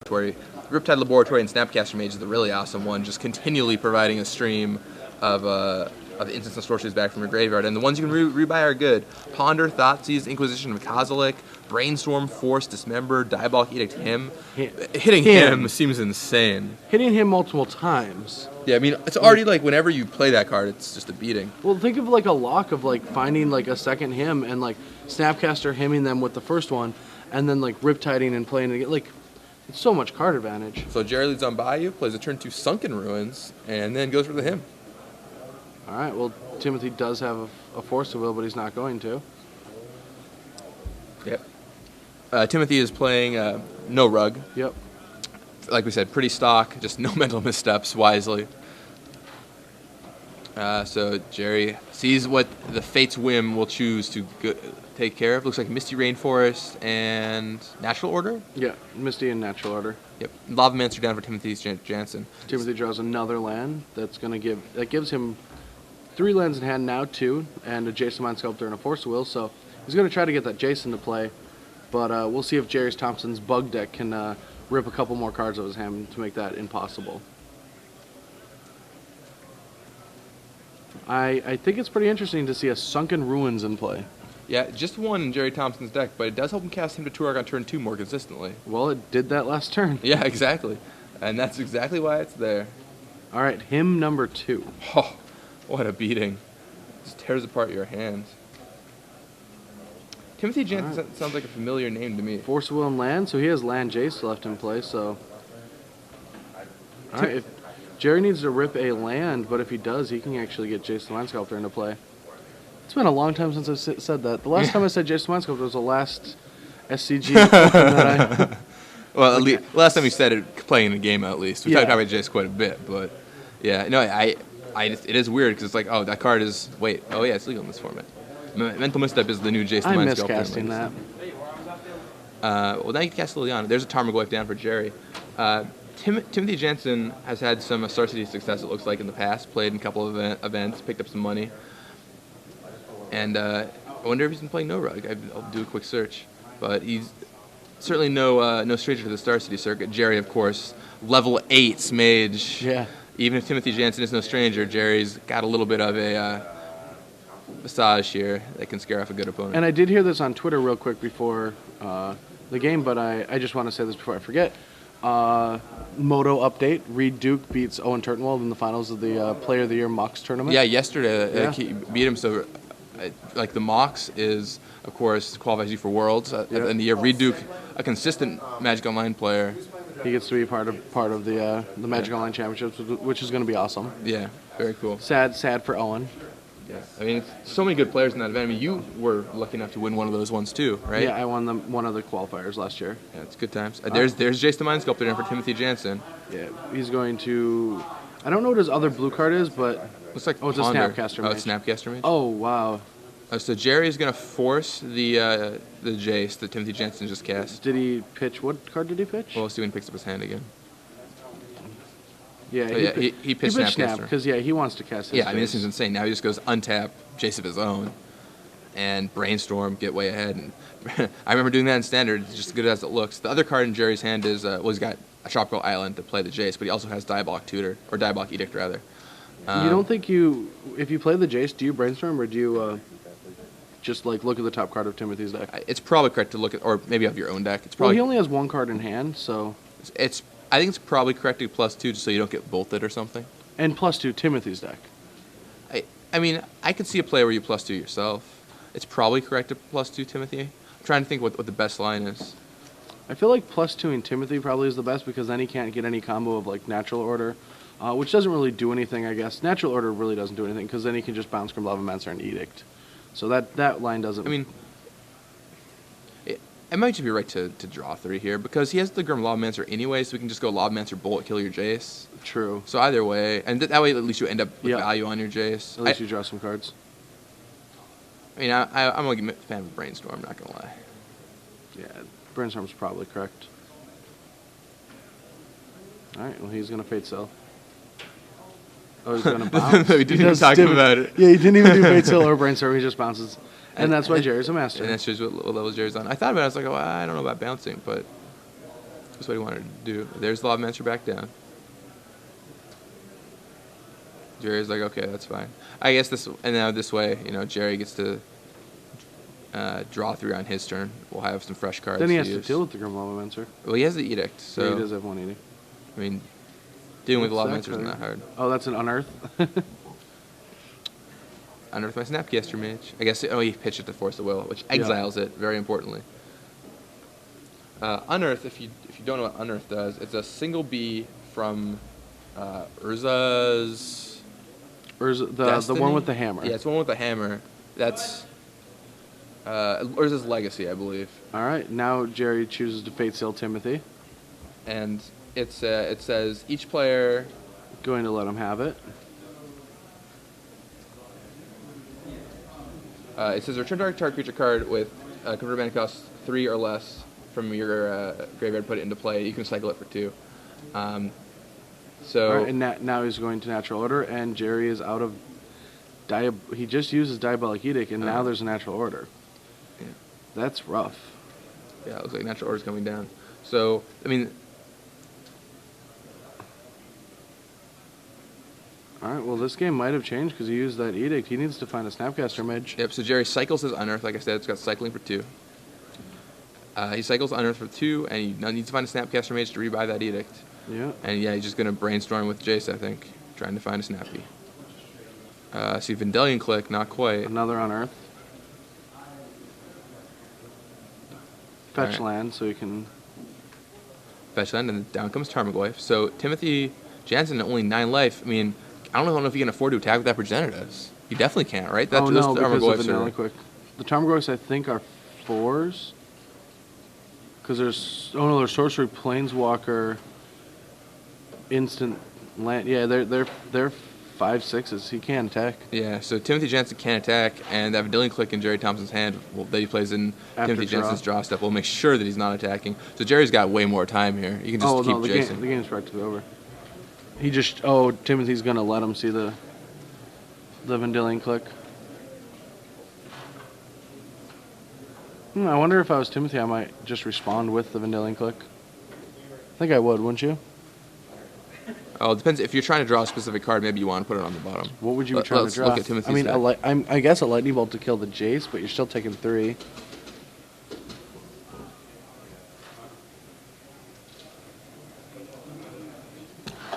Laboratory. Riptide Laboratory and Snapcaster Mage is the really awesome one, just continually providing a stream of instants and sorceries back from your graveyard. And the ones you can rebuy are good. Ponder, Thoughtseize, Inquisition of Kozilek, Brainstorm, Force, Dismember, Diabolic Edict, Him. Hitting him seems insane. Hitting him multiple times. Yeah, I mean, it's already like whenever you play that card, it's just a beating. Well, think of like a lock of like finding like a second him and like Snapcaster hemming them with the first one and then like Riptiding and playing it again. Like, it's so much card advantage. So Gerry leads on Bayou, plays a turn 2 Sunken Ruins, and then goes for the him. All right, well, Timothy does have a Force of Will, but he's not going to. Yep. Timothy is playing no rug. Yep. Like we said, pretty stock, just no mental missteps, wisely. So Gerry sees what the Fate's Whim will choose to take care of. Looks like Misty Rainforest and Natural Order. Yeah, Misty and Natural Order. Yep. Lavamancer down for Timothy Jansen. Timothy draws another land that gives him 3 lands in hand, now 2, and a Jason Mind Sculptor and a Force of Will. So he's going to try to get that Jason to play, but we'll see if Jerry's Thompson's bug deck can rip a couple more cards out of his hand to make that impossible. I think it's pretty interesting to see a Sunken Ruins in play. Yeah, just one in Gerry Thompson's deck, but it does help him cast Him to Turok on turn 2 more consistently. Well, it did that last turn. Yeah, exactly. And that's exactly why it's there. All right, him number 2. Oh, what a beating. Just tears apart your hands. Timothy Jansen sounds like a familiar name to me. Force of Will and land, so he has land Jace left in play, so... All right, if Gerry needs to rip a land, but if he does, he can actually get Jason Mind Sculptor into play. It's been a long time since I've said that. The last time I said Jason Mind Sculptor was the last SCG that I... Well, last time you said it playing the game at least. We talked about Jace quite a bit, but yeah, no, it is weird because it's like, oh, that card is it's legal in this format. Mental Misstep is the new Jason Mind Sculptor. I'm miscasting that. Well, now you can cast Liliana. There's a Tarmogoyf down for Gerry. Timothy Jansen has had some Star City success, it looks like, in the past. Played in a couple of events, picked up some money. And I wonder if he's been playing No Rug. I'll do a quick search. But he's certainly no stranger to the Star City circuit. Gerry, of course, level 8 mage. Yeah. Even if Timothy Jansen is no stranger, Gerry's got a little bit of a massage here that can scare off a good opponent. And I did hear this on Twitter real quick before the game, but I just want to say this before I forget. Moto update. Reed Duke beats Owen Turtenwald in the finals of the Player of the Year Mox tournament. Yeah, yesterday he beat him. So, like the Mox is, of course, qualifies you for Worlds at the end of the year. Reed Duke, a consistent Magic Online player. He gets to be part of the Magic Online Championships, which is going to be awesome. Yeah, very cool. Sad for Owen. Yeah, I mean, so many good players in that event. I mean, you were lucky enough to win one of those ones too, right? Yeah, I won one of the qualifiers last year. Yeah, it's good times. There's Jason the Mind Sculptor in for Timothy Jansen. Yeah, he's going to... I don't know what his other blue card is, but... Looks like it's a Snapcaster Mage. Oh, it's Snapcaster Mage? Oh, wow. So Gerry is going to force the Jace that Timothy Jansen just cast. Did he pitch? What card did he pitch? Well, we'll see when he picks up his hand again. Yeah, he pitched Snapcaster. Because, he wants to cast his I mean, this is insane. Now he just goes untap, Jace of his own, and Brainstorm, get way ahead. And I remember doing that in Standard. It's just as good as it looks. The other card in Gerry's hand is, he's got a Tropical Island to play the Jace, but he also has Diabolic Tutor, or Diabolic Edict, rather. You don't think if you play the Jace, do you Brainstorm, or do you just, look at the top card of Timothy's deck? It's probably correct to look at, or maybe of your own deck. Well, he only has one card in hand, so... I think it's probably correct to +2 just so you don't get bolted or something. And +2 Timothy's deck. I mean, I could see a play where you +2 yourself. It's probably correct to +2 Timothy. I'm trying to think what the best line is. I feel like +2 Timothy probably is the best because then he can't get any combo of Natural Order, which doesn't really do anything, I guess. Natural Order really doesn't do anything because then he can just bounce from Lavamancer and Edict. So that line doesn't... I mean... It might just be right to draw 3 here, because he has the Grim Lawmancer anyway, so we can just go Lawmancer, Bolt, kill your Jace. True. So either way, and that way at least you end up with value on your Jace. At least you draw some cards. I mean, I'm a fan of Brainstorm, not going to lie. Yeah, Brainstorm's probably correct. Alright, well he's going to Fate Sell. Oh, he's going to bounce. We didn't even talk about it. Yeah, he didn't even do Fate Sell or Brainstorm, he just bounces. And that's why Gerry's a master. And that's just what level Gerry's on. I thought about it. I was like, I don't know about bouncing, but That's what he wanted to do. There's the Lobmancer back down. Jerry's like, okay, that's fine. I guess now this way, Gerry gets to draw 3 on his turn. We'll have some fresh cards. Then he has to to use. deal with the Grim Lavamancer. Well, he has the Edict, so Yeah, he does have 1 edict. I mean, dealing with the What's Lavamancer isn't that hard. Oh, that's an Unearth? Unearth my Snapcaster Mage. I guess. Oh, he pitched it to Force the Will, which exiles it very importantly. Unearth, if you don't know what Unearth does, it's a single B from Urza's. The one with the hammer. Yeah, it's the one with the hammer. That's Urza's Legacy, I believe. All right, now Gerry chooses to Fate Seal Timothy. And it says each player. Going to let him have it. It says return target creature card with convert mana cost 3 or less from your graveyard, put it into play. You can cycle it for 2. So All right, and now he's going to Natural Order, and Gerry is out of. He just uses Diabolic Edict, and now there's a Natural Order. Yeah. That's rough. Yeah, it looks like Natural Order's coming down. So I mean. All right, well, this game might have changed because he used that Edict. He needs to find a Snapcaster Mage. Yep, so Gerry cycles his Unearth. Like I said, it's got cycling for 2. He cycles Unearth for 2, and he now needs to find a Snapcaster Mage to rebuy that Edict. Yeah. And yeah, he's just going to brainstorm with Jace, I think, trying to find a Snappy. See, Vendilion Click, not quite. Another Unearth. Fetch Right. land so he can. Fetch land, and down comes Tarmogoyf. So Timothy Jansen, only 9 life. I mean, I don't know if he can afford to attack with that Progenitus. He definitely can't, right? Oh, no, because of Tarmogoyfs Vanilla Quick. The Tarmogoyfs, I think, are 4s. Because there's... Oh, no, there's Sorcery, Planeswalker, Instant Land. Yeah, they're 5/6s. He can attack. Yeah, so Timothy Jansen can't attack, and that Vendilion Click in Gerry Thompson's hand that he plays in After Timothy draw. Jansen's draw step will make sure that he's not attacking. So Gerry's got way more time here. You can just keep Jason. The game's practically over. He just... Oh, Timothy's going to let him see the Vendilion Click. I wonder if I was Timothy, I might just respond with the Vendilion Click. I think I would, wouldn't you? Oh, it depends. If you're trying to draw a specific card, maybe you want to put it on the bottom. What would you be trying to draw? Look at Timothy's deck. I guess a Lightning Bolt to kill the Jace, but you're still taking 3.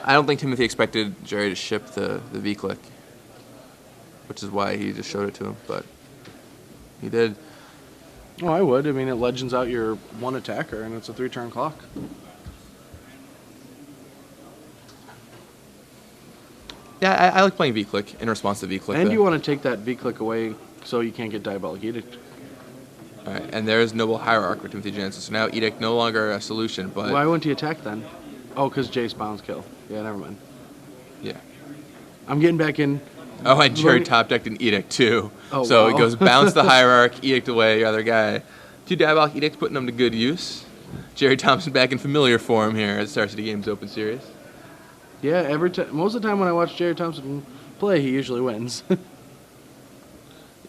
I don't think Timothy expected Gerry to ship the V-Click, which is why he just showed it to him, but he did. Oh, I would. I mean, it legends out your 1 attacker, and it's a 3-turn clock. Yeah, I like playing V-Click in response to V-Click. And you want to take that V-Click away so you can't get Diabolic Edict. All right, and there's Noble Hierarch for Timothy Jansen. So now Edict no longer a solution, but... Why wouldn't he attack then? Oh, because Jace bounds kill. Yeah, never mind. Yeah. I'm getting back in. Oh, and Gerry top decked an Edict too. Oh, so wow. it goes bounce the Hierarch, Edict away, your other guy. 2 Diabolic Edicts, putting them to good use. Gerry Thompson back in familiar form here as starts the game's Open Series. Yeah, most of the time when I watch Gerry Thompson play, he usually wins.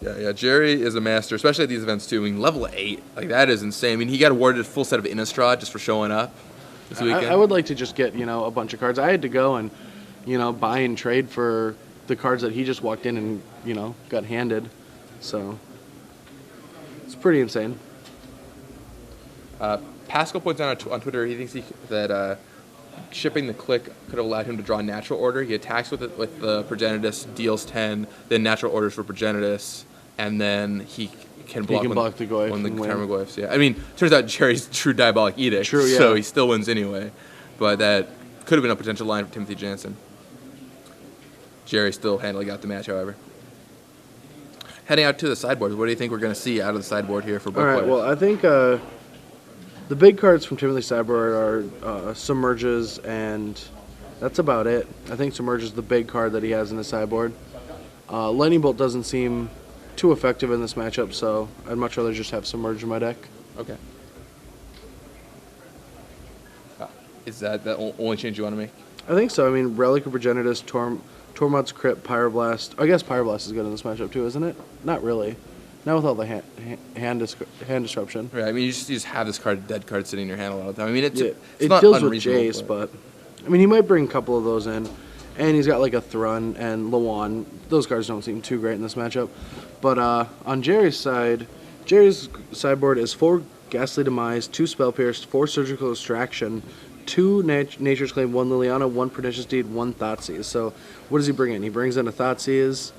Yeah, Gerry is a master, especially at these events too. I mean, level 8, like that is insane. I mean, he got awarded a full set of Innistrad just for showing up this weekend. I would like to just get, a bunch of cards. I had to go and, buy and trade for the cards that he just walked in and, got handed. So, it's pretty insane. Pascal points out on Twitter he thinks that shipping the click could have allowed him to draw Natural Order. He attacks with it with the Progenitus, deals 10, then Natural Orders for Progenitus, and then he can block, the Goyf when the and win. Tarmogoyfs. Yeah, I mean, turns out Gerry's true Diabolic Edict, True, yeah. so he still wins anyway. But that could have been a potential line for Timothy Jansen. Gerry still handily got the match, however. Heading out to the sideboard, what do you think we're going to see out of the sideboard here for both All right, players? well, I think the big cards from Timothy's sideboard are Submerges, and that's about it. I think Submerge is the big card that he has in his sideboard. Lightning Bolt doesn't seem too effective in this matchup, so I'd much rather just have Submerge in my deck. Okay. Is that the only change you want to make? I think so. I mean, Relic of Progenitus, Tormod's Crypt, Pyroblast. I guess Pyroblast is good in this matchup too, isn't it? Not really. Now with all the hand disruption. Right. I mean, you just have this dead card sitting in your hand a lot of the time. I mean, it's It not deals with unreasonable, Jace, but I mean, he might bring a couple of those in, and he's got like a Thrun and Lawan. Those cards don't seem too great in this matchup. But on Jerry's side, Jerry's sideboard is 4 Ghastly Demise, 2 Spell Pierce, 4 Surgical Extraction, 2 Nature's Claim, 1 Liliana, 1 Pernicious Deed, 1 Thoughtseize. So what does he bring in? He brings in a Thoughtseize.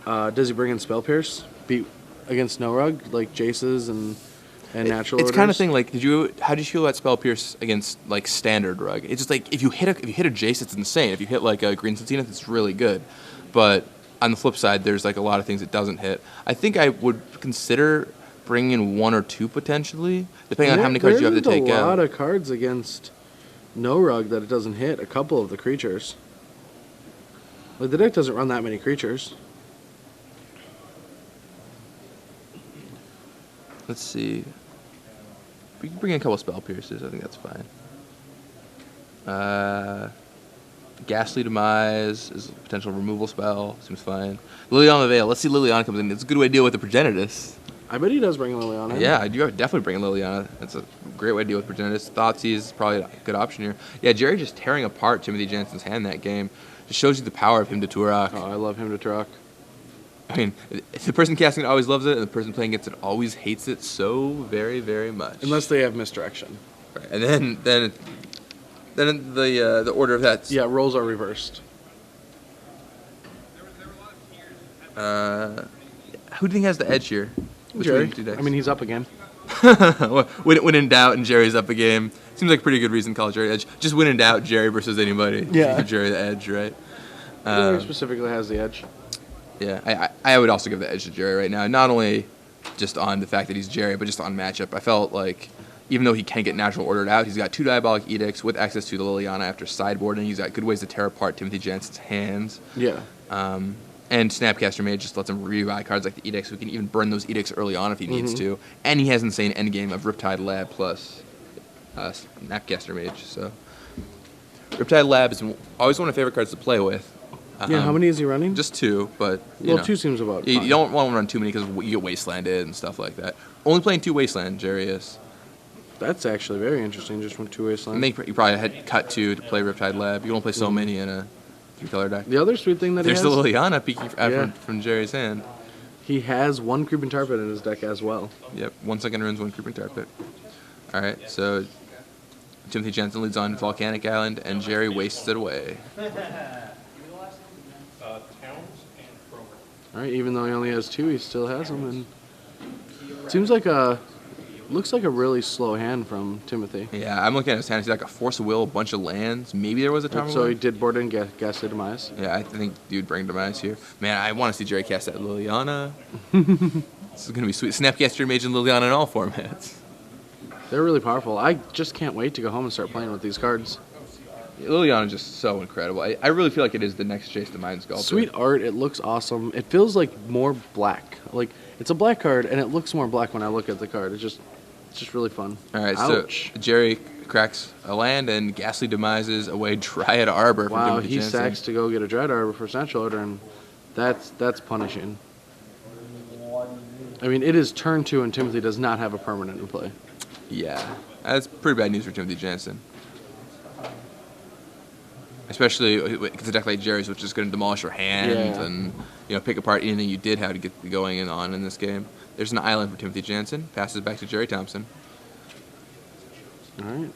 Does he bring in Spell Pierce? Beat against No Rug, like Jace's and natural It's orders? kind of thing like, how did you feel about Spell Pierce against like standard Rug? It's just like if you hit a Jace, it's insane. If you hit like a Green Sentinel, it's really good. But on the flip side, there's like a lot of things it doesn't hit. I think I would consider bringing in 1 or 2 potentially, depending on how many cards you have to take out. There's a lot of cards against No Rug that it doesn't hit. A couple of the creatures. Like the deck doesn't run that many creatures. Let's see. We can bring in a couple of Spell Pierces. I think that's fine. Ghastly Demise is a potential removal spell. Seems fine. Liliana Veil. Let's see Liliana comes in. It's a good way to deal with the Progenitus. I bet he does bring Liliana in. Yeah, I do definitely bring in Liliana. That's a great way to deal with Progenitus. Thoughtseize is probably a good option here. Yeah, Gerry just tearing apart Timothy Jansen's hand that game. Just shows you the power of him to Turok. Oh, I love him to Turok. I mean, the person casting it always loves it, and the person playing against it always hates it so very, very much. Unless they have misdirection. Right. And then the order of that. Yeah, roles are reversed. Who do you think has the edge here? Gerry. I mean, he's up again. when in doubt and Jerry's up a game, seems like a pretty good reason to call Gerry edge. Just when in doubt, Gerry versus anybody. Yeah. Give Gerry the edge, right? Gerry specifically has the edge. Yeah, I would also give the edge to Gerry right now. Not only just on the fact that he's Gerry, but just on matchup. I felt like even though he can get natural ordered out, he's got 2 Diabolic Edicts with access to the Liliana after sideboarding. He's got good ways to tear apart Timothy Jansen's hands. Yeah. And Snapcaster Mage just lets him rebuy cards like the Edicts, so he can even burn those Edicts early on if he needs to. And he has insane endgame of Riptide Lab plus Snapcaster Mage. So Riptide Lab is always one of my favorite cards to play with. Yeah, how many is he running? Just 2, but you know, 2 seems about you fine. don't want to run too many because you get Wastelanded and stuff like that. Only playing 2 Wasteland, Gerry is. That's actually very interesting, just from 2 Wasteland. I think you probably had cut 2 to play Riptide Lab. You can only play so many in a 3-color deck. The other sweet thing that There's he has, the Liliana peeking from Jerry's hand. he has 1 Creeping Tar Pit in his deck as well. Yep, 1 second runes, 1 Creeping Tar Pit. Alright, so Timothy Jansen leads on Volcanic Island, and Gerry wastes it away. Alright, even though he only has 2, he still has them. And it seems like looks like a really slow hand from Timothy. Yeah, I'm looking at his hand. He's got like a Force of Will, a bunch of lands. Maybe there was a Tarmogoyf. So he did board in Ghastly Demise. Yeah, I think dude bring Demise here. Man, I want to see Gerry cast that Liliana. This is going to be sweet. Snapcaster Mage and Liliana in all formats. They're really powerful. I just can't wait to go home and start playing with these cards. Liliana is just so incredible. I really feel like it is the next Jace the Mind Sculptor. Sweet art. It looks awesome. It feels like more black. Like it's a black card, and it looks more black when I look at the card. It's just really fun. All right, Ouch. so Gerry cracks a land and Ghastly Demises away Dryad Arbor. Wow, from he Jansen. sacks to go get a Dryad Arbor for Central Order, and that's punishing. I mean, it is turn 2, and Timothy does not have a permanent in play. Yeah, that's pretty bad news for Timothy Jansen. Especially because a deck like Jerry's, which is going to demolish your hand and pick apart anything you did have to get going on in this game. There's an island for Timothy Jansen. Passes back to Gerry Thompson. All right.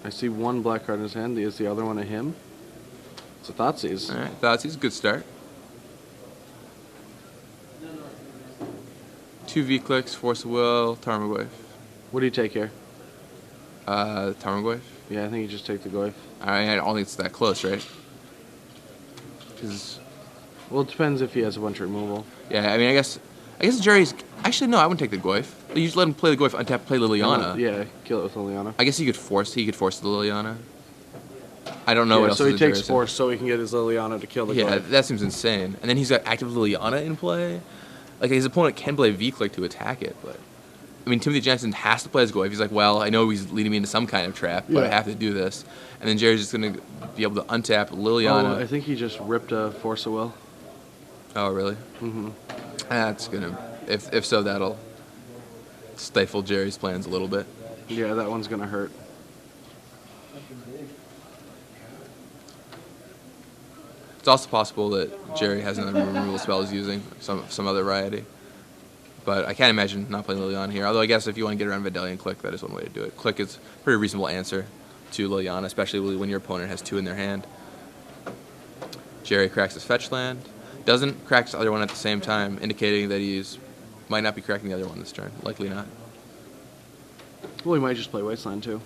I see 1 black card in his hand. Is the other one a him? It's a Thoughtseize. All right, Thoughtseize, good start. 2 V-Clicks, Force of Will, Tarmogoyf. What do you take here? Tarmogoyf. Yeah, I think you just take the Goyf. I don't think it's that close, right? Well, it depends if he has a bunch of removal. Yeah, I mean, I guess Jerry's... Actually, no, I wouldn't take the Goyf. You just let him play the Goyf, untap, play Liliana. Yeah, kill it with Liliana. I guess he could force the Liliana. I don't know what else so is he takes Jerry's Force so he can get his Liliana to kill the Yeah, Goyf. that seems insane. And then he's got active Liliana in play. Like, his opponent can play V-Click to attack it, but... I mean, Timothy Jansen has to play his Goyf. He's like, well, I know he's leading me into some kind of trap, but I have to do this. And then Jerry's just going to be able to untap Liliana. Oh, I think he just ripped a Force of Will. Oh, really? Mm-hmm. That's gonna, if so, that'll stifle Jerry's plans a little bit. Yeah, that one's gonna hurt. It's also possible that Jerry has another removal spell he's using, some other variety. But I can't imagine not playing Liliana here. Although I guess if you want to get around Vidalian Click, that is one way to do it. Click is a pretty reasonable answer to Liliana, especially when your opponent has 2 in their hand. Gerry cracks his fetch land. Doesn't crack the other one at the same time, indicating that he's might not be cracking the other one this turn. Likely not. Well, he might just play Wasteland too.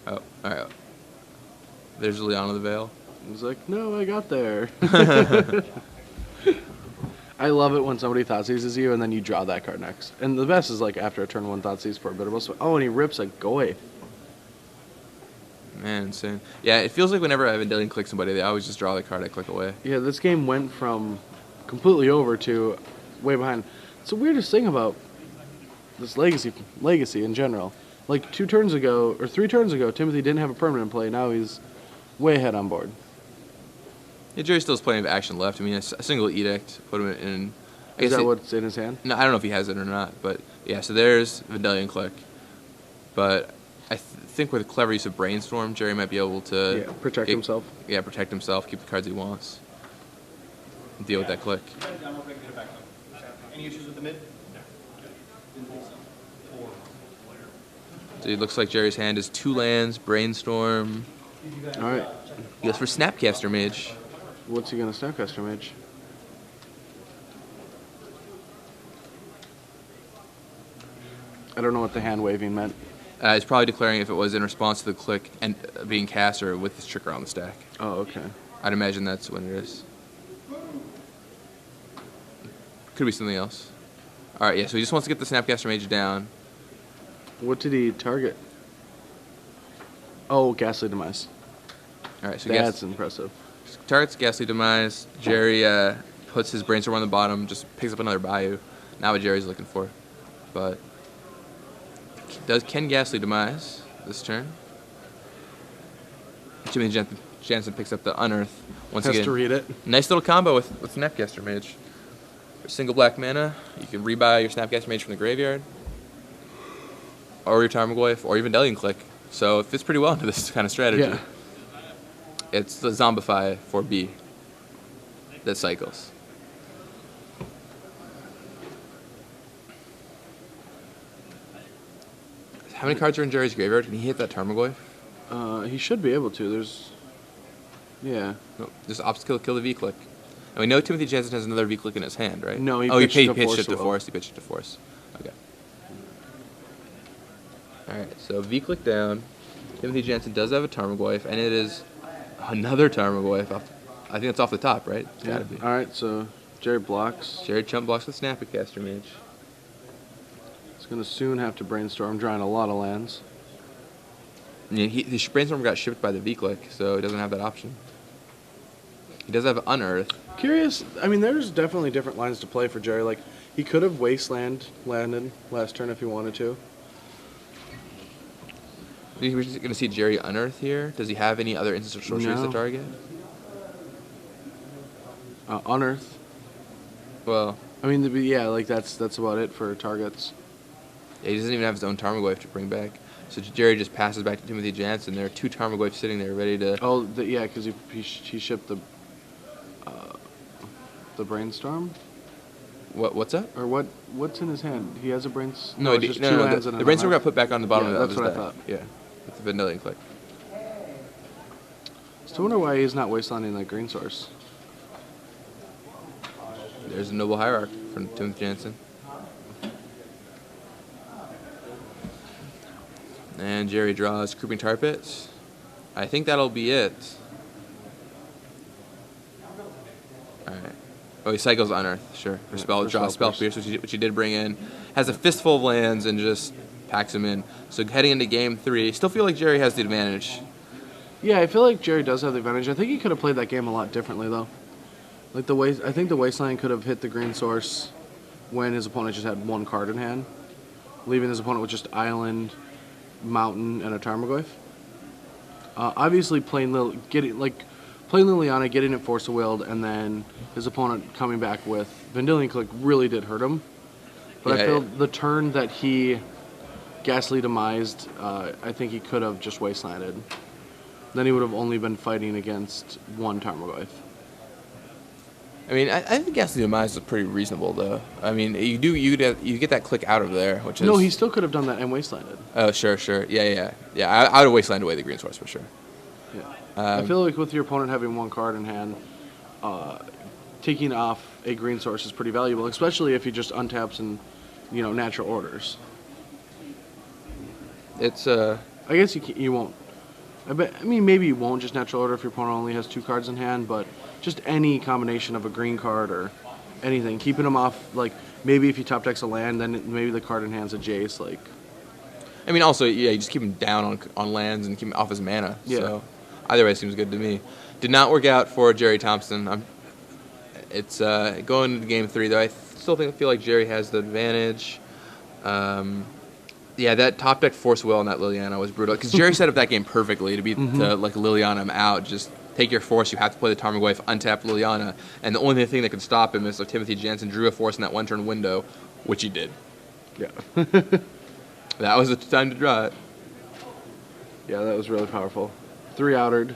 Oh, all right. There's Liliana the Veil. He's like, no, I got there. I love it when somebody thought seizes you and then you draw that card next. And the best is like after a turn 1 thought seize for a bit of a oh, and he rips a Goy. Man, insane. Yeah, it feels like whenever I have a Vidalian Click somebody, they always just draw the card I click away. Yeah, this game went from completely over to way behind. It's the weirdest thing about this legacy in general. Like 2 turns ago, or 3 turns ago, Timothy didn't have a permanent play. Now he's way ahead on board. Yeah, Jerry still has plenty of action left. I mean, a single edict put him in. Is that what's in his hand? No, I don't know if he has it or not, but yeah. So there's Vidalian Click, but I think with a clever use of Brainstorm, Jerry might be able to protect himself. Yeah, protect himself, keep the cards he wants, and deal with that click. Any issues with the mid? So it looks like Jerry's hand is 2 lands, Brainstorm. All right. He goes for Snapcaster Mage. What's he gonna Snapcaster Mage? I don't know what the hand waving meant. He's probably declaring if it was in response to the click and being cast or with this trigger on the stack. Oh, okay. I'd imagine that's when it is. Could be something else. All right, yeah. So he just wants to get the Snapcaster Mage down. What did he target? Oh, Ghastly Demise. All right, so That's impressive. Targets Ghastly Demise. Gerry puts his Brainstorm on the bottom, just picks up another Bayou. Not what Jerry's looking for, but can Ghastly Demise this turn? Jansen picks up the Unearth once Has again. to read it. Nice little combo with Snapcaster Mage. For single black mana, you can rebuy your Snapcaster Mage from the graveyard, or your Tarmogoyf, or even Vidalian Click. So it fits pretty well into this kind of strategy. Yeah. It's the Zombify for B that cycles. How many cards are in Jerry's graveyard? Can he hit that Tarmogoyf? He should be able to. Yeah. No, just obstacle kill the V-Click. And we know Timothy Jansen has another V-Click in his hand, right? No, he pitched pitched it to Force. Force. He pitched it to Force. Okay. Alright, so V-Click down. Timothy Jansen does have a Tarmogoyf, and it is another Tarmogoyf. I think it's off the top, right? It's gotta be. Alright, so Gerry blocks. Gerry chump blocks with Snapcaster Mage. He's going to soon have to Brainstorm, drawing a lot of lands. Yeah, his Brainstorm got shipped by the V-Click, so he doesn't have that option. He does have Unearth. Curious, I mean, there's definitely different lines to play for Gerry. Like, he could have Wasteland landed last turn if he wanted to. We're going to see Gerry Unearth here. Does he have any other instants or sorceries No. to target? Unearth. Well, I mean, yeah, like that's about it for targets. yeah, he doesn't even have his own Tarmogoyf to bring back. So Gerry just passes back to Timothy Jansen. There are 2 Tarmogoyfs sitting there ready to... Oh, yeah, because he shipped the Brainstorm? What's that? Or what's in his hand? He has a Brainstorm? No, it's just 2 lands and the an Brainstorm Unearth. got put back on the bottom Yeah, of that's his what I deck. thought. Yeah, with the Vidalian Click. Still wonder why he's not Wastelanding that green source. There's a Noble Hierarch from Timothy Jansen. And Gerry draws Creeping Tar Pits. I think that'll be it. Alright. Oh, he cycles Unearth, sure. For Spell Pierce, which he did bring in. Has a fistful of lands and just packs them in. So heading into game 3, still feel like Gerry has the advantage. Yeah, I feel like Gerry does have the advantage. I think he could have played that game a lot differently, though. Like I think the Wasteland could have hit the green source when his opponent just had 1 card in hand, leaving his opponent with just Island, Mountain, and a Tarmogoyf. Obviously, playing playing Liliana, getting it Force of Willed, and then his opponent coming back with Vendilion Click really did hurt him. But Yeah, I feel the turn that he Ghastly Demised, I think he could have just Wastelanded. Then he would have only been fighting against one Tarmogoyf. I mean, I think Ghastly Demise is pretty reasonable, though. I mean, you get that click out of there, which is... No, he still could have done that and Wastelanded. Oh, sure. Yeah. I would have Wastelanded away the green source for sure. Yeah. I feel like with your opponent having one card in hand, taking off a green source is pretty valuable, especially if he just untaps and, natural orders. It's I guess you won't. I mean, maybe you won't just natural order if your opponent only has 2 cards in hand, but just any combination of a green card or anything, keeping him off. Like maybe if you top decks a land, then maybe the card in hand's a Jace. Like, I mean, also you just keep him down on lands and keep him off his mana. Yeah. So either way seems good to me. Did not work out for Gerry Thompson. It's going into game 3 though. I still feel like Gerry has the advantage. Yeah, that top deck Force Will on that Liliana was brutal because Gerry set up that game perfectly to beat Liliana him out. Just take your Force. You have to play the Tarmogoyf, untap Liliana, and the only thing that could stop him is if Timothy Jansen drew a Force in that 1-turn window, which he did. yeah. That was the time to draw it. Yeah, that was really powerful. 3 outered.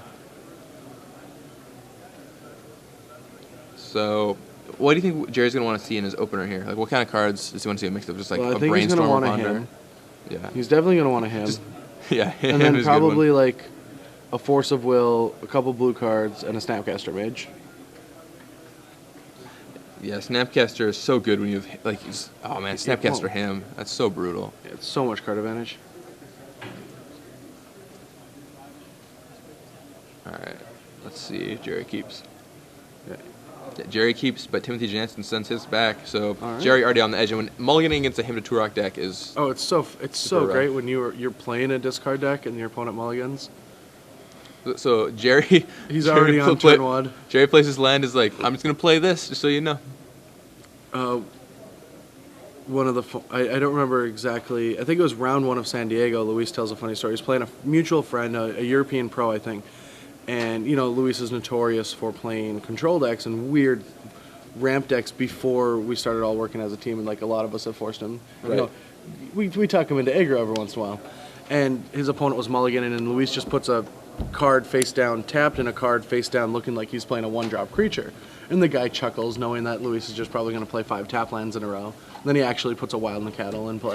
So, what do you think Jerry's gonna want to see in his opener here? Like, what kind of cards does he want to see a mix of? Just like Well, I a think he's gonna brainstorm want a Ponder? Him. Yeah. He's definitely gonna want a Him. Yeah. And then probably like a Force of Will, a couple blue cards, and a Snapcaster Mage. Yeah, Snapcaster is so good when you have, like, oh man, Snapcaster him. That's so brutal. Yeah, it's so much card advantage. Alright, let's see. Gerry keeps. Yeah. Yeah, Gerry keeps, but Timothy Jansen sends his back. So All right. Gerry already on the edge. And when mulliganing against a Hymn to Turok deck is... Oh, it's so Super great rough. when you're playing a discard deck and your opponent mulligans. So Gerry... He's Gerry already on turn 1. Gerry plays his land is like, I'm just going to play this, just so you know. One of the I don't remember exactly. I think it was round 1 of San Diego. Luis tells a funny story. He's playing a mutual friend, a European pro, I think. And, Luis is notorious for playing control decks and weird ramp decks before we started all working as a team, and, like, a lot of us have forced him. Right. We tuck him into aggro every once in a while. And his opponent was mulliganing, and Luis just puts a card face down tapped and a card face down looking like he's playing a 1-drop creature. And the guy chuckles, knowing that Luis is just probably going to play 5 tap lands in a row. And then he actually puts a Wild in the Cattle in play.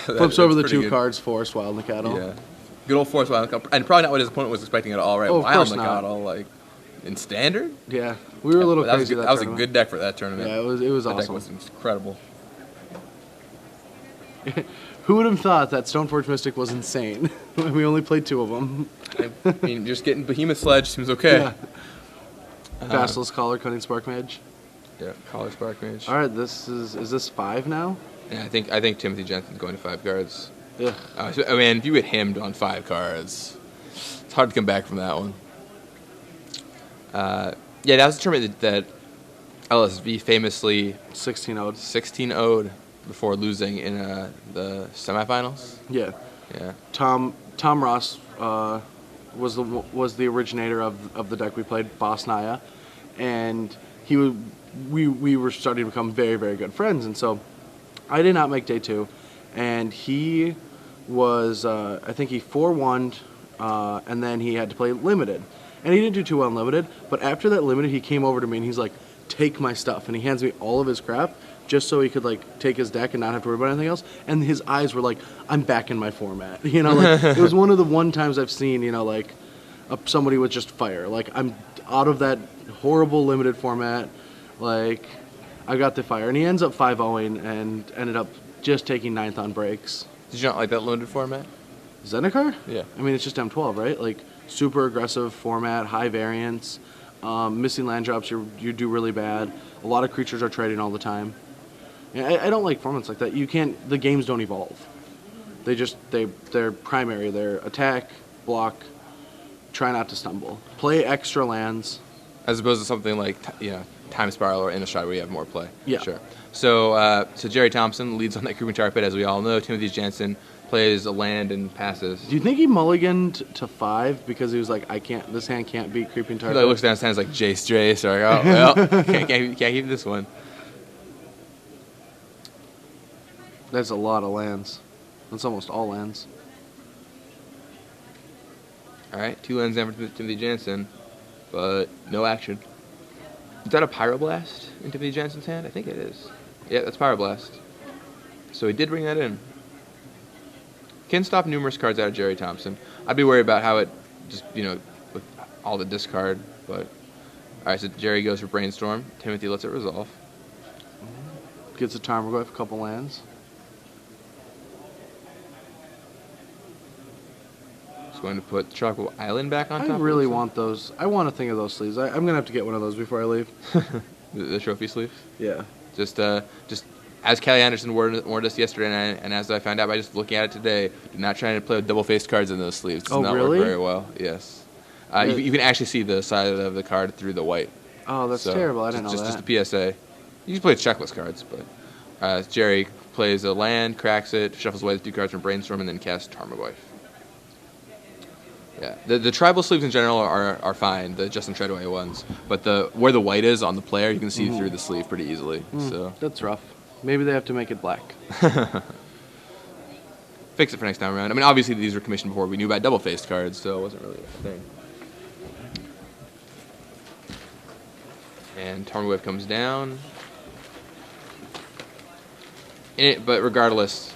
Flips over the 2 good. cards, Force, Wild in the Cattle. Yeah. Good old Force Wild, and probably not what his opponent was expecting at all, right? Oh, of Wild course in the not. Cattle, like, in Standard? Yeah, we were a little that crazy. that was a good deck for that tournament. Yeah, it was that awesome. deck was incredible. Who would have thought that Stoneforge Mystic was insane? We only played 2 of them. I mean, just getting Behemoth Sledge seems okay. Yeah. Basilisk Collar, Cunning Spark Mage. Yeah, Collar Spark Mage. All right, is this 5 now? Yeah, I think Timothy Jensen's going to 5 cards. Yeah. I mean, if you get him on 5 cards, it's hard to come back from that one. Yeah, that was a tournament that LSV famously 16-0'd. 16-0'd before losing in the semifinals. Yeah. Yeah. Tom Ross was the originator of the deck we played, Boss Naya, and we were starting to become very, very good friends, and so I did not make day 2, and he was I think he 4-1'd, and then he had to play limited, and he didn't do too well in limited, but after that limited he came over to me and he's like, take my stuff, and he hands me all of his crap just so he could, like, take his deck and not have to worry about anything else. And his eyes were like, I'm back in my format. Like, it was one of the times I've seen, like, somebody with just fire. Like, I'm out of that horrible limited format. Like, I got the fire. And he ends up 5-0ing and ended up just taking 9th on breaks. Did you not like that limited format? Zendikar? Yeah. I mean, it's just M12, right? Like, super aggressive format, high variance, missing land drops, you do really bad. A lot of creatures are trading all the time. Yeah, I don't like formats like that. The games don't evolve. They're primary. They're attack, block, try not to stumble. Play extra lands. As opposed to something like, time spiral or in a shot where you have more play. Yeah. Sure. So so Gerry Thompson leads on that creeping tar pit, as we all know. Timothy Jansen plays a land and passes. Do you think he mulliganed to 5 because he was like, I can't, this hand can't beat creeping tar He pit? like, looks down his hands like Jace, or like, oh well, can't keep this one. That's a lot of lands. That's almost all lands. All right, 2 lands down for Timothy Jansen, but no action. Is that a Pyroblast in Timothy Jansen's hand? I think it is. Yeah, that's Pyroblast. So he did bring that in. Can stop numerous cards out of Gerry Thompson. I'd be worried about how it just, with all the discard, but... All right, so Gerry goes for Brainstorm. Timothy lets it resolve. Gets a Tarmogoyf, a couple lands. He's going to put Tropical Island back on top. I really want those. I want a thing of those sleeves. I'm going to have to get one of those before I leave. The trophy sleeve? Yeah. Just as Kelly Anderson warned us yesterday, and as I found out by just looking at it today, do not try to play with double-faced cards in those sleeves. It does not really? work very well. Yes. You can actually see the side of the card through the white. Oh, that's terrible. I didn't know that. Just a PSA. You can play checklist cards, but Gerry plays a land, cracks it, shuffles away the 2 cards from Brainstorm, and then casts Tarmogoyf. Yeah, the tribal sleeves in general are fine, the Justin Treadway ones, but where the white is on the player, you can see through the sleeve pretty easily. So That's rough. Maybe they have to make it black. Fix it for next time around. I mean, obviously these were commissioned before we knew about double-faced cards, so it wasn't really a thing. And Tarmogoyf comes down. But regardless,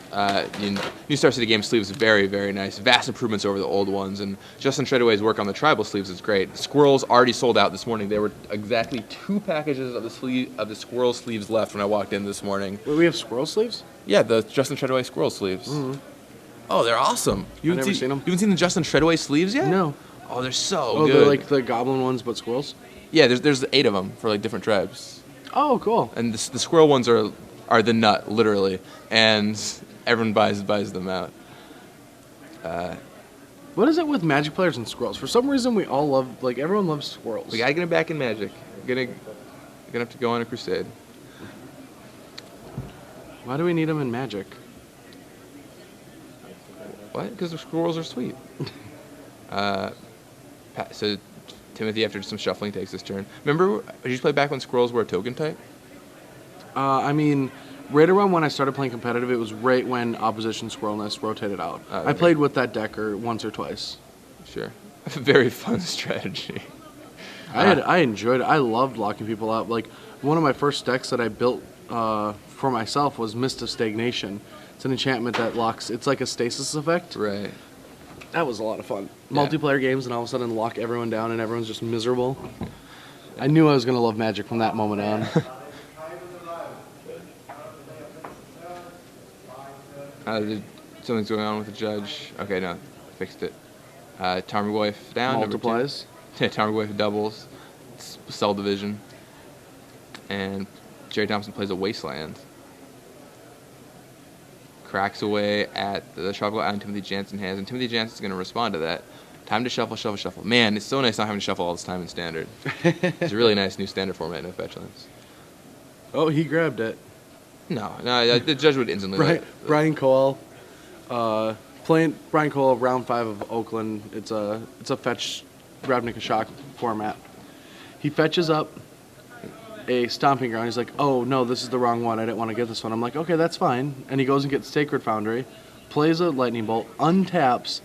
New Star City Games sleeves very, very nice. Vast improvements over the old ones. And Justin Treadway's work on the tribal sleeves is great. Squirrels already sold out this morning. There were exactly 2 packages of the squirrel sleeves left when I walked in this morning. Wait, we have squirrel sleeves? Yeah, the Justin Treadway squirrel sleeves. Mm-hmm. Oh, they're awesome. I've never seen them. You haven't seen the Justin Treadway sleeves yet? No. Oh, they're so Oh, good. they're like the goblin ones, but squirrels? Yeah, there's 8 of them for like different tribes. Oh, cool. And the squirrel ones are the nut, literally, and everyone buys them out. What is it with Magic players and squirrels? For some reason, we all love, like, everyone loves squirrels. We gotta get him back in Magic. Gonna have to go on a crusade. Why do we need them in Magic? What? Because the squirrels are sweet. So Timothy, after some shuffling, takes his turn. Remember, did you play back when squirrels were a token type? I mean, right around when I started playing competitive, it was right when Opposition Squirrelness rotated out. I played with that deck once or twice. Sure. Very fun strategy. I enjoyed it. I loved locking people out. Like, one of my first decks that I built for myself was Mist of Stagnation. It's an enchantment that locks, it's like a stasis effect. Right. That was a lot of fun. Yeah. Multiplayer games, and all of a sudden lock everyone down and everyone's just miserable. I knew I was going to love Magic from that moment on. Something's going on with the judge. Okay, no, fixed it. Tarmogoyf down. Multiplies. Tarmogoyf doubles. Cell division. And Gerry Thompson plays a Wasteland. Cracks away at the Tropical Island Timothy Jansen has, and Timothy Jansen's going to respond to that. Time to shuffle, shuffle, shuffle. Man, it's so nice not having to shuffle all this time in Standard. It's a really nice new Standard format, no fetch lands. Oh, he grabbed it. No, the judge would instantly. Brian Cole, playing Brian Cole, round 5 of Oakland. It's a fetch Ravnica Shock format. He fetches up a Stomping Ground. He's like, oh no, this is the wrong one. I didn't want to get this one. I'm like, okay, that's fine. And he goes and gets Sacred Foundry, plays a Lightning Bolt, untaps,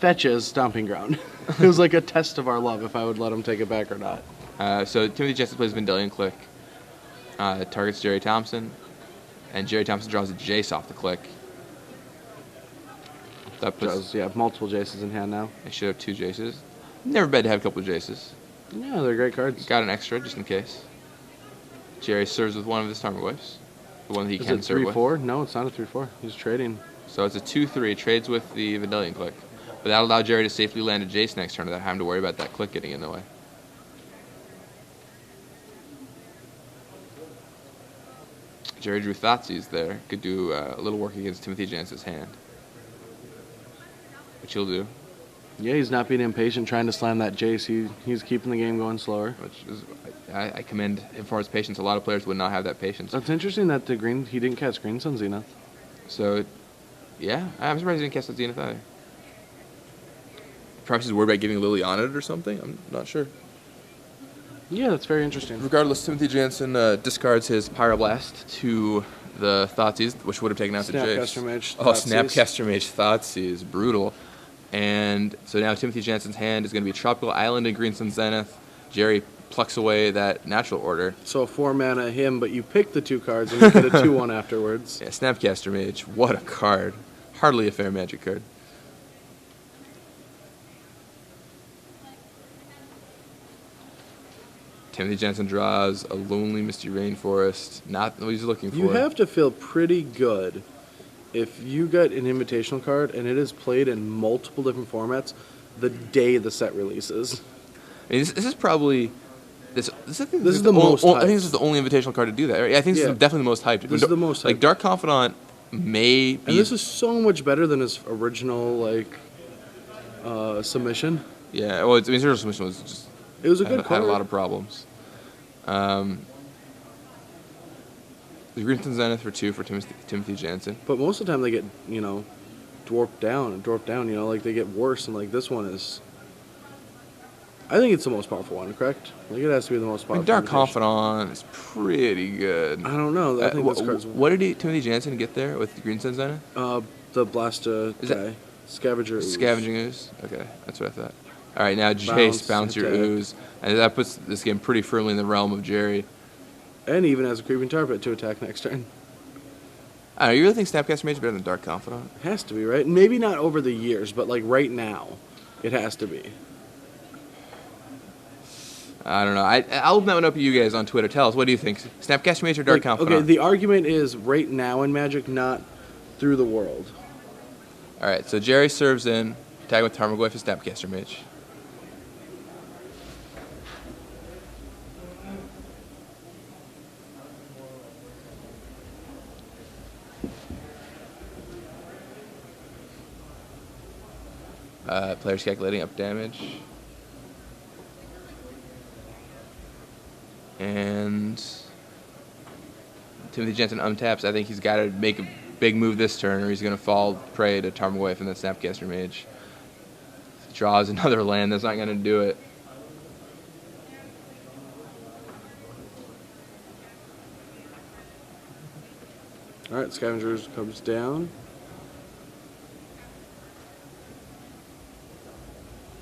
fetches Stomping Ground. It was like a test of our love if I would let him take it back or not. So Timothy Jansen plays Vendilion Click. Targets Gerry Thompson. And Gerry Thompson draws a Jace off the click. That puts, Multiple Jaces in hand now. I should have 2 Jaces. Never bad to have a couple of Jaces. Yeah, they're great cards. Got an extra just in case. Gerry serves with one of his Tarmogoyfs. The one that he Is can it serve with. 3/4? No, it's not a 3/4. He's trading. So it's a 2/3. Trades with the Vendilion Click. But that'll allow Gerry to safely land a Jace next turn without having to worry about that click getting in the way. Gerry drew Thoughtseize there. Could do a little work against Timothy Jansen's hand. Which he'll do. Yeah, he's not being impatient trying to slam that Jace. He's keeping the game going slower. Which is, I commend him for his patience. A lot of players would not have that patience. That's interesting that he didn't catch greens on Zenith. So, yeah, I'm surprised he didn't catch that Zenith either. Perhaps he's worried about giving Liliana it or something. I'm not sure. Yeah, that's very interesting. Regardless, Timothy Jansen discards his Pyroblast to the Thoughtseize, which would have taken out the Jace. Snapcaster Mage. Oh, Snapcaster Mage Thoughtseize. Brutal. And so now Timothy Jansen's hand is going to be Tropical Island and Greenstone Zenith. Gerry plucks away that natural order. So a 4-mana him, but you pick the 2 cards and you get a 2-1 afterwards. Yeah, Snapcaster Mage. What a card. Hardly a fair Magic card. Timothy Jansen draws a Lonely Misty Rainforest. Not what he's looking for. You have to feel pretty good if you get an invitational card and it is played in multiple different formats the day the set releases. I mean, this is probably this is the most hyped. I think this is the only invitational card to do that. Right? I think this is definitely the most hyped. This is the most hyped. Like Dark Confidant may be. And this is so much better than his original submission. Yeah, well, his original submission was just. It was a good card. Had a lot of problems. The Greenstone Zenith for 2 for Timothy Jansen. But most of the time they get, dwarfed down, they get worse, and this one is. I think it's the most powerful one, correct? It has to be the most powerful. Dark Confidant is pretty good. I don't know. I think this card's. What did Timothy Jansen get there with the Greenstone Zenith? The Blasta guy. Scavenger Ooze. Scavenging Ooze? Okay, that's what I thought. All right, now Jace, bounce your Ooze. And that puts this game pretty firmly in the realm of Gerry. And even has a Creeping Tarpit to attack next turn. I don't know, you really think Snapcaster Mage is better than Dark Confidant? It has to be, right? Maybe not over the years, but right now, it has to be. I don't know. I'll open that one up to you guys on Twitter. Tell us, what do you think? Snapcaster Mage or Dark Confidant? Okay, the argument is right now in Magic, not through the world. All right, so Gerry serves in, tag with Tarmogoyf and Snapcaster Mage. Player's calculating up damage. And Timothy Jansen untaps. I think he's got to make a big move this turn or he's going to fall prey to Tarmogoyf and then Snapcaster Mage. Draws another land. That's not going to do it. Alright, Scavengers comes down.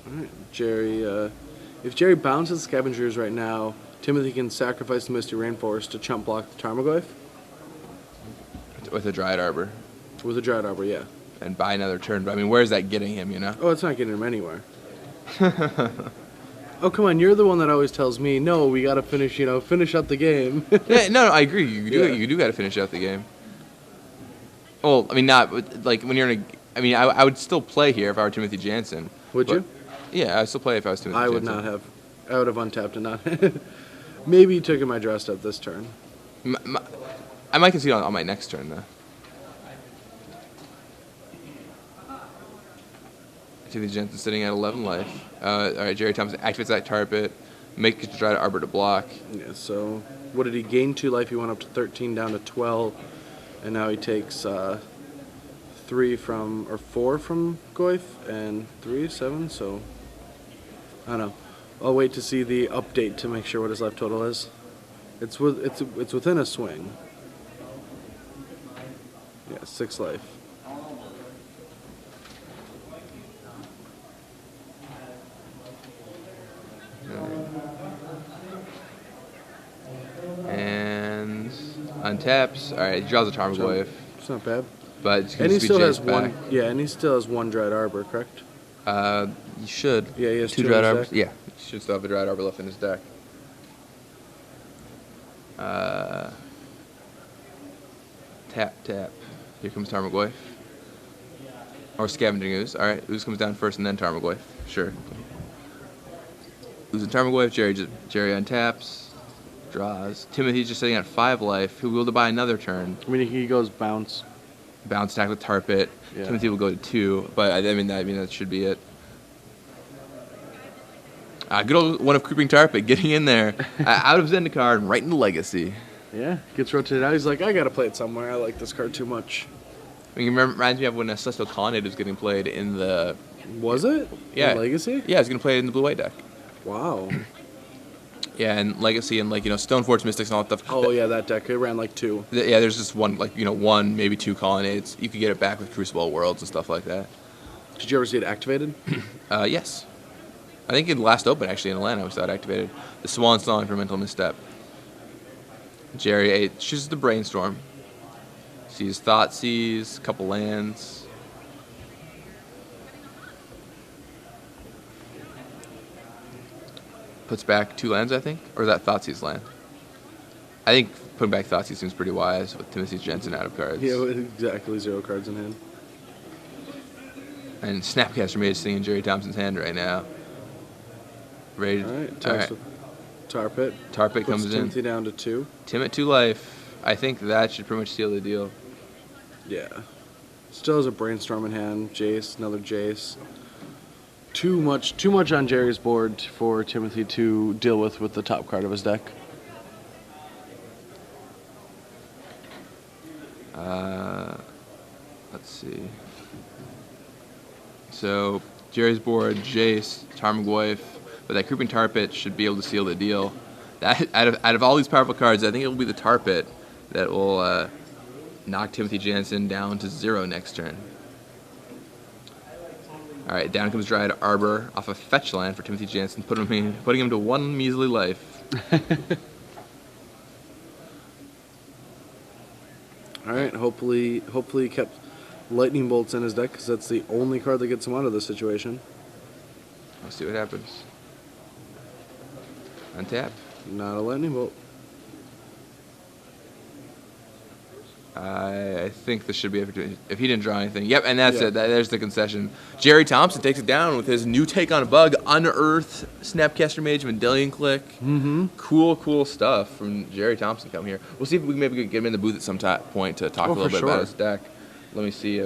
Alright, Gerry, if Gerry bounces Scavengers right now, Timothy can sacrifice the Misty Rainforest to chump block the Tarmogoyf. With a Dryad Arbor. With a Dryad Arbor, yeah. And buy another turn. But I mean, where's that getting him, Oh, it's not getting him anywhere. Oh, come on, you're the one that always tells me, no, we gotta finish out the game. Yeah, no, I agree. You do gotta finish out the game. Well, I mean, not, like, when you're in a... I mean, I would still play here if I were Timothy Jansen. Would you? Yeah, I'd still play if I was Timothy Jansen. I would not have. I would have untapped and not... Maybe you took my draw step this turn. I might concede on my next turn, though. Timothy Jansen sitting at 11 life. All right, Gerry Thompson activates that Tarpit, makes the Dryad Arbor to block. Yeah, so what did he gain 2 life? He went up to 13, down to 12, and now he takes 4 from Goyf and 3, 7. So I don't know. I'll wait to see the update to make sure what his life total is. It's within a swing. Yeah, 6 life. And untaps. All right, he draws a Tarmogoyf. It's not bad. But and he still has one. Yeah, and he still has 1 Dryad Arbor, correct? You should. Yeah, he has 2 Dryad Arbors. Yeah, he should still have a Dryad Arbor left in his deck. Tap. Here comes Tarmogoyf. Or Scavenging Ooze. All right, Ooze comes down first and then Tarmogoyf. Sure. Ooze and Tarmogoyf. Gerry untaps. Draws. Timothy's just sitting at 5 life. He'll be able to buy another turn. I mean, he goes bounce. Bounce attack with Tarpit. Yeah. Timothy will go to 2, but I mean that should be it. Good old one of Creeping Tarpit getting in there. Out of Zendikar and right into Legacy. Yeah, gets rotated out. He's like, I gotta play it somewhere. I like this card too much. I mean, reminds me of when Celestial Colonnade was getting played in the... Was it? Yeah. In Legacy? Yeah, I was going to play it in the blue-white deck. Wow. Yeah, and Legacy and, like, Stoneforge Mystics and all that stuff. Oh, yeah, that deck. It ran like 2. Yeah, there's just one, one, maybe 2 Colonnades. You could get it back with Crucible Worlds and stuff like that. Did you ever see it activated? Yes. I think in the last open, actually, in Atlanta, we saw it activated. The Swan Song for Mental Misstep. Gerry chooses the Brainstorm. Sees Thoughtseize, couple lands. Puts back 2 lands, I think? Or is that Thoughtseize land? I think putting back Thoughtseize seems pretty wise with Timothy Jansen out of cards. Yeah, exactly. 0 cards in hand. And Snapcaster Mage sitting in Gerry Thompson's hand right now. Ready to... All right, attacks with Tarpit. Tarpit comes in. Timothy down to 2. Tim at 2 life. I think that should pretty much seal the deal. Yeah. Still has a Brainstorm in hand. Jace, another Jace. Too much on Gerry's board for Timothy to deal with the top card of his deck. Let's see. So Gerry's board, Jace, Tarmogoyf, but that Creeping Tarpit should be able to seal the deal. That out of all these powerful cards, I think it will be the Tarpit that will knock Timothy Jansen down to 0 next turn. All right, down comes Dryad Arbor off a fetch land for Timothy Jansen, putting him to 1 measly life. All right, hopefully he kept Lightning Bolts in his deck because that's the only card that gets him out of this situation. Let's see what happens. Untap. Not a Lightning Bolt. I think this should be if he didn't draw anything. Yep, and that's it. There's the concession. Gerry Thompson takes it down with his new take on a bug, Unearth, Snapcaster Mage, Mendelian Click. Mm-hmm. Cool stuff from Gerry Thompson coming here. We'll see if we can maybe get him in the booth at some point to talk a little bit about his deck. Let me see if